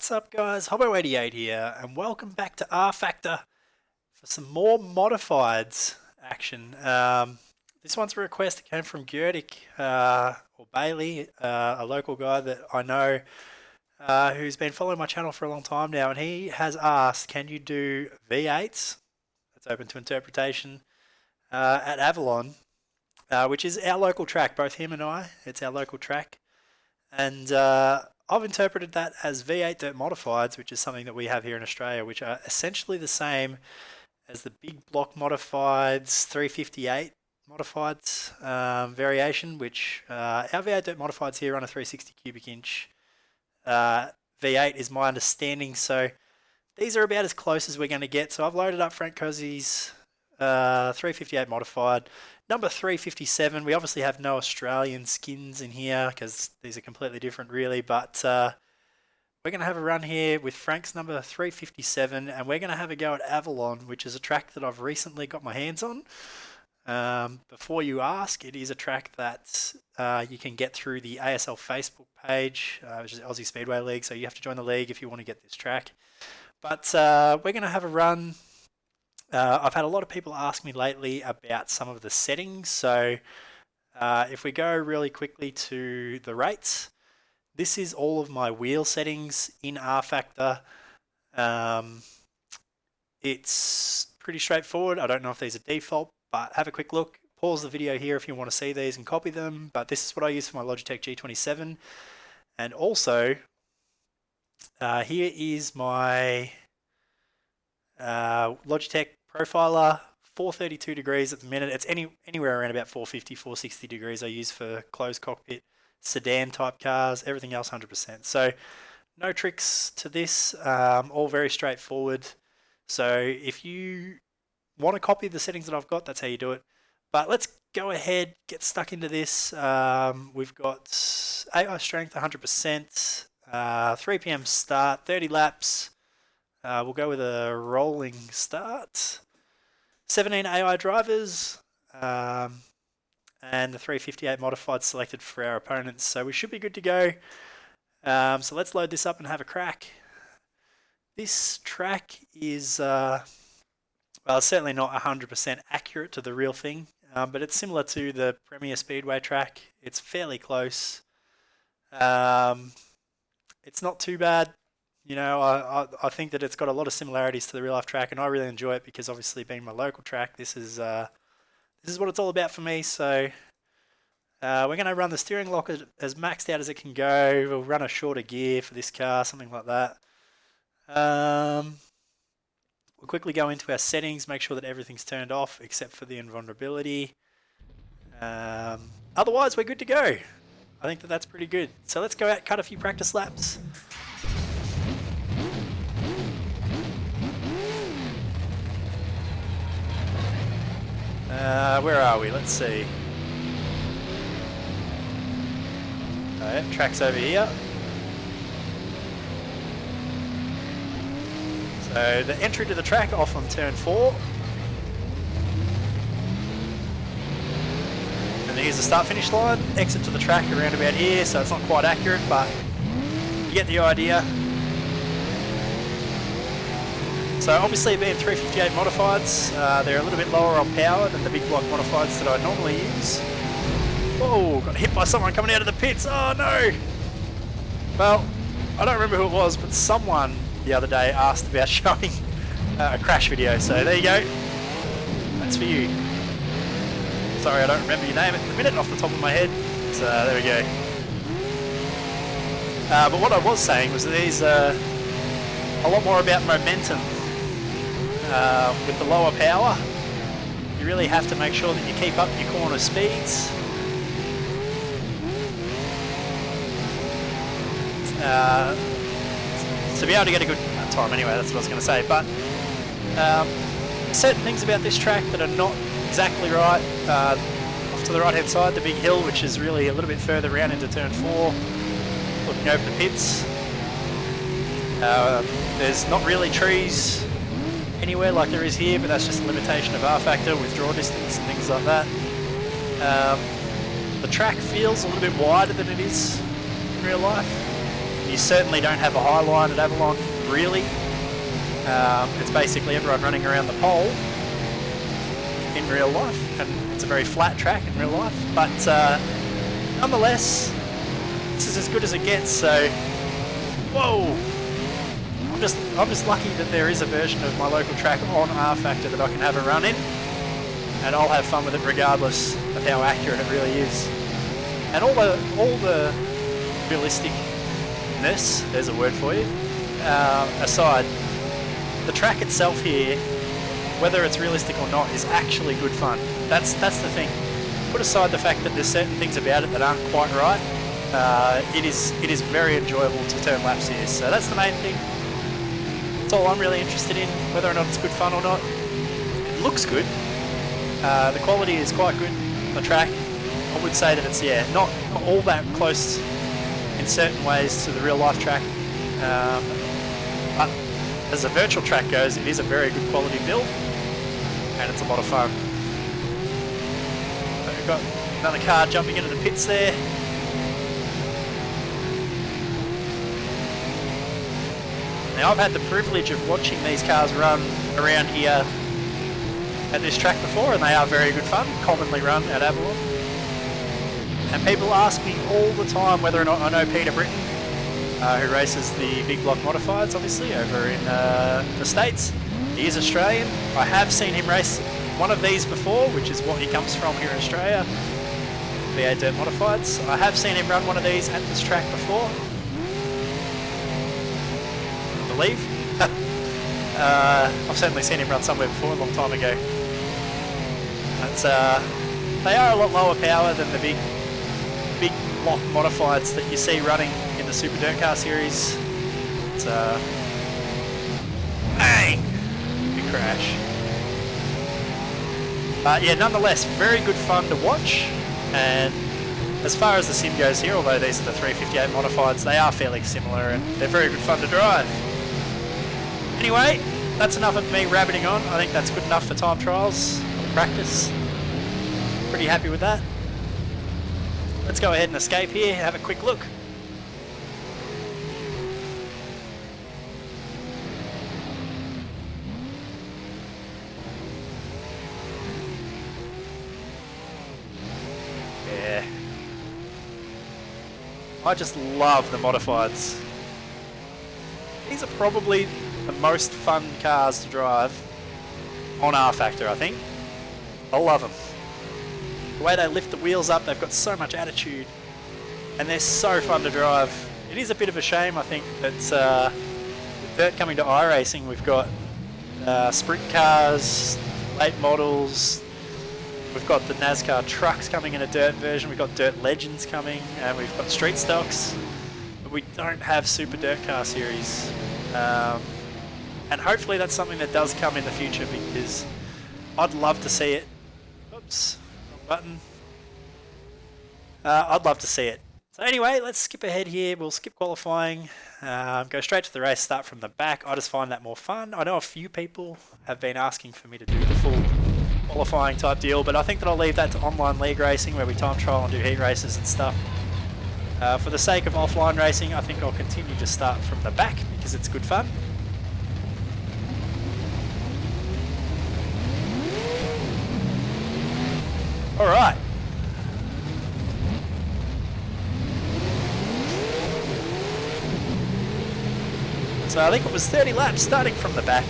What's up guys, Hobbo88 here and welcome back to rFactor for some more modifieds action. This one's a request that came from Gerdic or Bailey, a local guy that I know who's been following my channel for a long time now, and he has asked, can you do V8s, that's open to interpretation, at Avalon, which is our local track, both him and I, it's our local track. And I've interpreted that as V8 dirt modifieds, which is something that we have here in Australia, which are essentially the same as the big block modifieds 358 modifieds variation, which our V8 dirt modifieds here on a 360 cubic inch V8 is my understanding. So these are about as close as we're going to get. So I've loaded up Frank Cozy's 358 modified. Number 357, we obviously have no Australian skins in here because these are completely different really, but we're going to have a run here with Frank's number 357 and we're going to have a go at Avalon, which is a track that I've recently got my hands on. Before you ask, it is a track that you can get through the ASL Facebook page, which is Aussie Speedway League, so you have to join the league if you want to get this track. But we're going to have a run. I've had a lot of people ask me lately about some of the settings, so if we go really quickly to the rates, this is all of my wheel settings in rFactor. It's pretty straightforward. I don't know if these are default, but have a quick look. Pause the video here if you want to see these and copy them, but this is what I use for my Logitech G27. And also, here is my Logitech Profiler, 432 degrees at the minute. It's anywhere around about 450, 460 degrees I use for closed cockpit, sedan type cars, everything else 100%. So no tricks to this, all very straightforward. So if you want to copy the settings that I've got, that's how you do it. But let's go ahead, get stuck into this. We've got AI strength 100%, 3 p.m. start, 30 laps. We'll go with a rolling start. 17 AI drivers, and the 358 modified selected for our opponents. So we should be good to go. So let's load this up and have a crack. This track is, well, certainly not 100% accurate to the real thing, but it's similar to the Premier Speedway track. It's fairly close. It's not too bad. You know, I think that it's got a lot of similarities to the real life track, and I really enjoy it because obviously being my local track, this is what it's all about for me. So we're going to run the steering lock as maxed out as it can go. We'll run a shorter gear for this car, something like that. We'll quickly go into our settings, make sure that everything's turned off except for the invulnerability. Otherwise, we're good to go. I think that that's pretty good. So let's go out, cut a few practice laps. Where are we? Let's see. Track's over here. So the entry to the track off on turn 4. And here's the start-finish line. Exit to the track around about here, so it's not quite accurate, but you get the idea. So obviously being 358 modifieds, they're a little bit lower on power than the big block modifieds that I normally use. Whoa, got hit by someone coming out of the pits, oh no! Well, I don't remember who it was, but someone the other day asked about showing a crash video, so there you go. That's for you. Sorry, I don't remember your name at the minute off the top of my head, so there we go. But what I was saying was that these are a lot more about momentum. With the lower power, you really have to make sure that you keep up your corner speeds. To be able to get a good time anyway, that's what I was going to say. But certain things about this track that are not exactly right. Off to the right hand side, the big hill, which is really a little bit further around into turn 4, looking over the pits. There's not really trees anywhere like there is here, but that's just a limitation of rFactor, withdraw distance and things like that. The track feels a little bit wider than it is in real life. You certainly don't have a high line at Avalon, really. It's basically everyone running around the pole in real life, and it's a very flat track in real life. But nonetheless, this is as good as it gets. So, whoa! I'm just lucky that there is a version of my local track on rFactor that I can have a run in, and I'll have fun with it regardless of how accurate it really is. And all the realisticness, there's a word for you, aside, the track itself here, whether it's realistic or not, is actually good fun. That's the thing. Put aside the fact that there's certain things about it that aren't quite right. It is very enjoyable to turn laps here. So that's the main thing. That's all I'm really interested in, whether or not it's good fun or not. It looks good. The quality is quite good on the track. I would say that it's, yeah, not all that close in certain ways to the real life track. But as a virtual track goes, it is a very good quality build, and it's a lot of fun. So we've got another car jumping into the pits there. Now, I've had the privilege of watching these cars run around here at this track before, and they are very good fun, commonly run at Avalon. And people ask me all the time whether or not I know Peter Britton, who races the big block modifieds, obviously, over in the States. He is Australian. I have seen him race one of these before, which is what he comes from here in Australia, V8 Dirt Modifieds. I have seen him run one of these at this track before, I believe. I've certainly seen him run somewhere before, a long time ago. But they are a lot lower power than the big block modifieds that you see running in the Super Dirt Car series. It's bang! Big crash. But yeah, nonetheless, very good fun to watch. And as far as the sim goes here, although these are the 358 modifieds, they are fairly similar and they're very good fun to drive. Anyway, that's enough of me rabbiting on. I think that's good enough for time trials, practice. Pretty happy with that. Let's go ahead and escape here, have a quick look. Yeah. I just love the modifieds. These are probably the most fun cars to drive on rFactor, I think. I love them. The way they lift the wheels up, they've got so much attitude, and they're so fun to drive. It is a bit of a shame, I think, that with Dirt coming to iRacing, we've got sprint cars, late models, we've got the NASCAR trucks coming in a dirt version, we've got Dirt Legends coming, and we've got street stocks, but we don't have Super Dirt Car series. And hopefully that's something that does come in the future, because I'd love to see it. Oops. Button. I'd love to see it. So anyway, let's skip ahead here. We'll skip qualifying, go straight to the race, start from the back. I just find that more fun. I know a few people have been asking for me to do the full qualifying type deal, but I think that I'll leave that to online league racing where we time trial and do heat races and stuff. For the sake of offline racing, I think I'll continue to start from the back because it's good fun. Alright. So I think it was 30 laps starting from the back.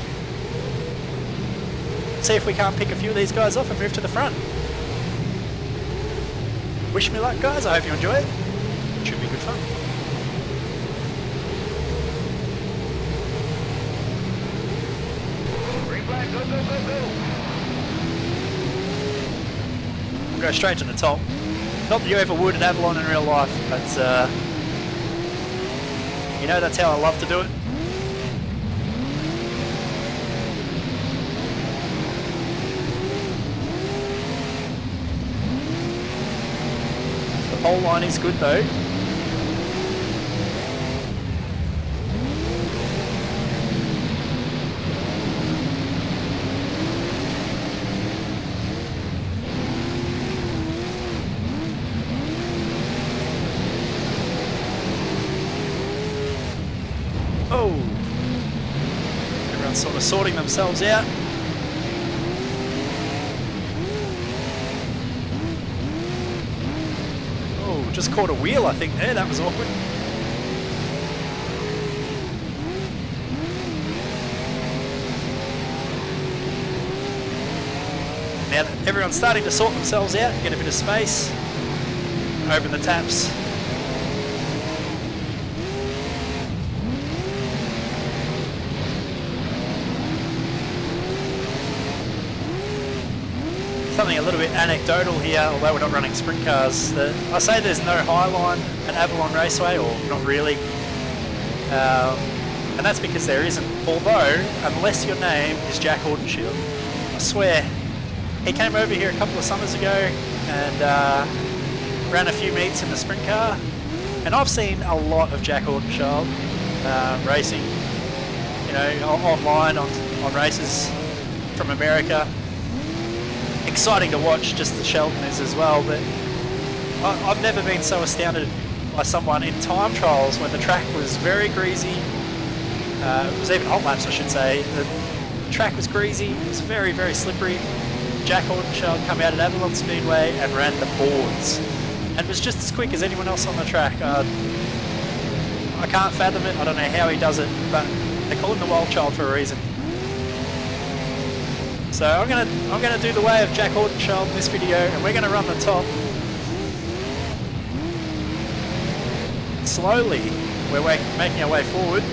See if we can't pick a few of these guys off and move to the front. Wish me luck, guys. I hope you enjoy it. It should be good fun. Green flag, go, go, go, go. We'll go straight to the top. Not that you ever would at Avalon in real life, but you know that's how I love to do it. The pole line is good though. Everyone's sort of sorting themselves out. Oh, just caught a wheel, I think, there. That was awkward. Now that everyone's starting to sort themselves out, get a bit of space, open the taps. Something a little bit anecdotal here, although we're not running sprint cars. I say there's no high line at Avalon Raceway, or not really, and that's because there isn't. Although, unless your name is Jack Haudenschild, I swear, he came over here a couple of summers ago and ran a few meets in the sprint car, and I've seen a lot of Jack Haudenschild racing, you know, online on races from America. Exciting to watch, just the Sheldon is as well, but I've never been so astounded by someone in time trials when the track was very greasy. It was even hot laps, I should say. The track was greasy, it was very, very slippery. Jack Haudenschild come out at Avalon Speedway and ran the boards and was just as quick as anyone else on the track. I can't fathom it, I don't know how he does it, but they call him the wild child for a reason. So I'm gonna do the way of Jack Haudenschild in this video, and we're gonna run the top. Slowly, we're making our way forward.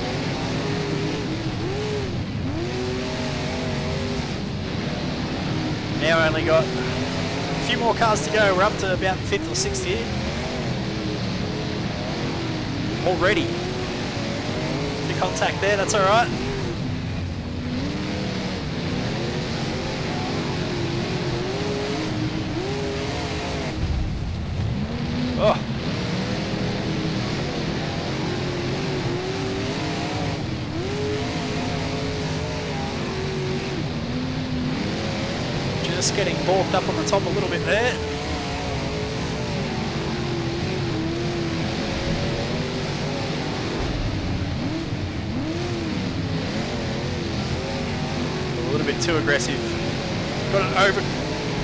Now only got a few more cars to go. We're up to about 5th or 6th here. Already. The contact there, that's alright. Oh. Just getting balked up on the top a little bit there. A little bit too aggressive. Got it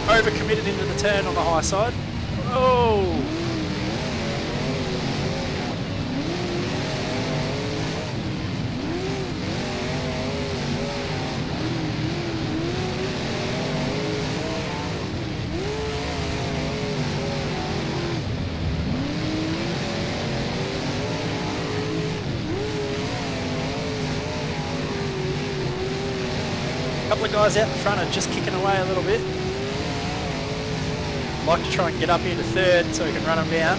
over committed into the turn on the high side. Oh! A couple of guys out in front are just kicking away a little bit. Like to try and get up here to 3rd so we can run them down.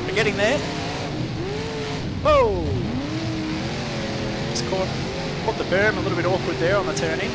We're getting there. Whoa! Just caught the berm a little bit awkward there on the turning.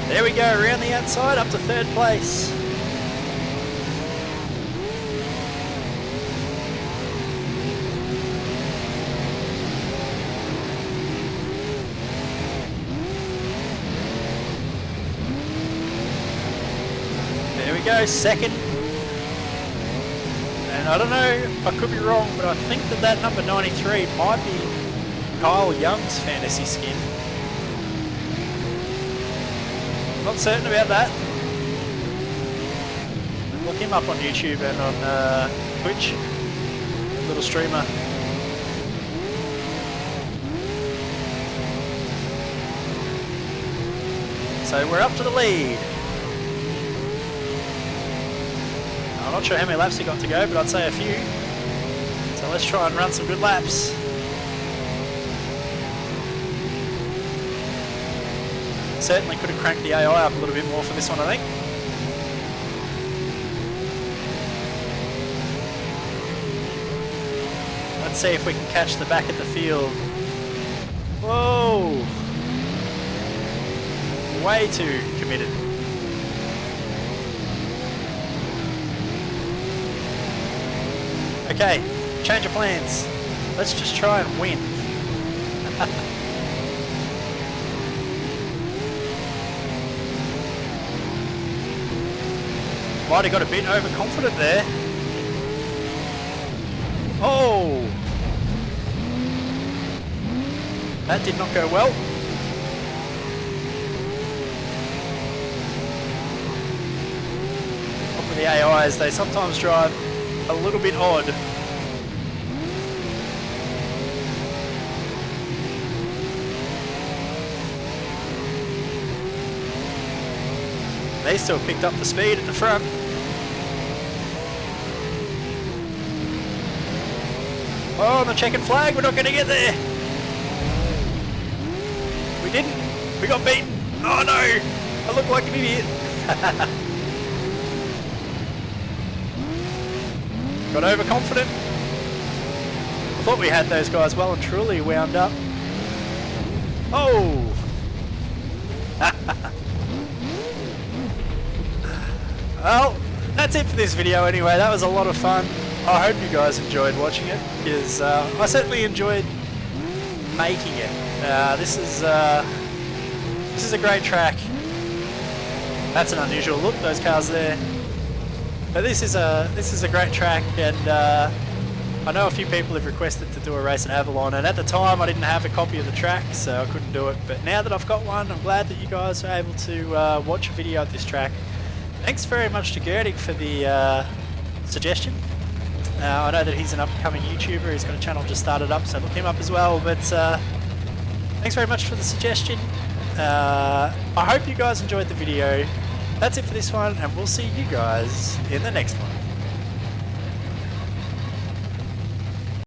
There we go, around the outside, up to 3rd place. There we go, 2nd. And I don't know, I could be wrong, but I think that number 93 might be Kyle Young's fantasy skin. Not certain about that. Look him up on YouTube and on Twitch. Little streamer. So we're up to the lead. I'm not sure how many laps we got to go, but I'd say a few. So let's try and run some good laps. Certainly could have cranked the AI up a little bit more for this one, I think. Let's see if we can catch the back of the field. Whoa! Way too committed. Okay, change of plans. Let's just try and win. Might have got a bit overconfident there. Oh! That did not go well. Problem with the AIs, they sometimes drive a little bit odd. They still picked up the speed at the front. Oh, the checkered flag, we're not going to get there. We didn't. We got beaten. Oh no, I look like an idiot. Got overconfident. I thought we had those guys well and truly wound up. Oh! Well, that's it for this video anyway. That was a lot of fun. I hope you guys enjoyed watching it, because I certainly enjoyed making it. This is a great track. That's an unusual look, those cars there. But this is a great track, and I know a few people have requested to do a race at Avalon, and at the time I didn't have a copy of the track, so I couldn't do it. But now that I've got one, I'm glad that you guys are able to watch a video of this track. Thanks very much to Gerdig for the suggestion. I know that he's an upcoming YouTuber. He's got a channel just started up, so look him up as well. But thanks very much for the suggestion. I hope you guys enjoyed the video. That's it for this one, and we'll see you guys in the next one.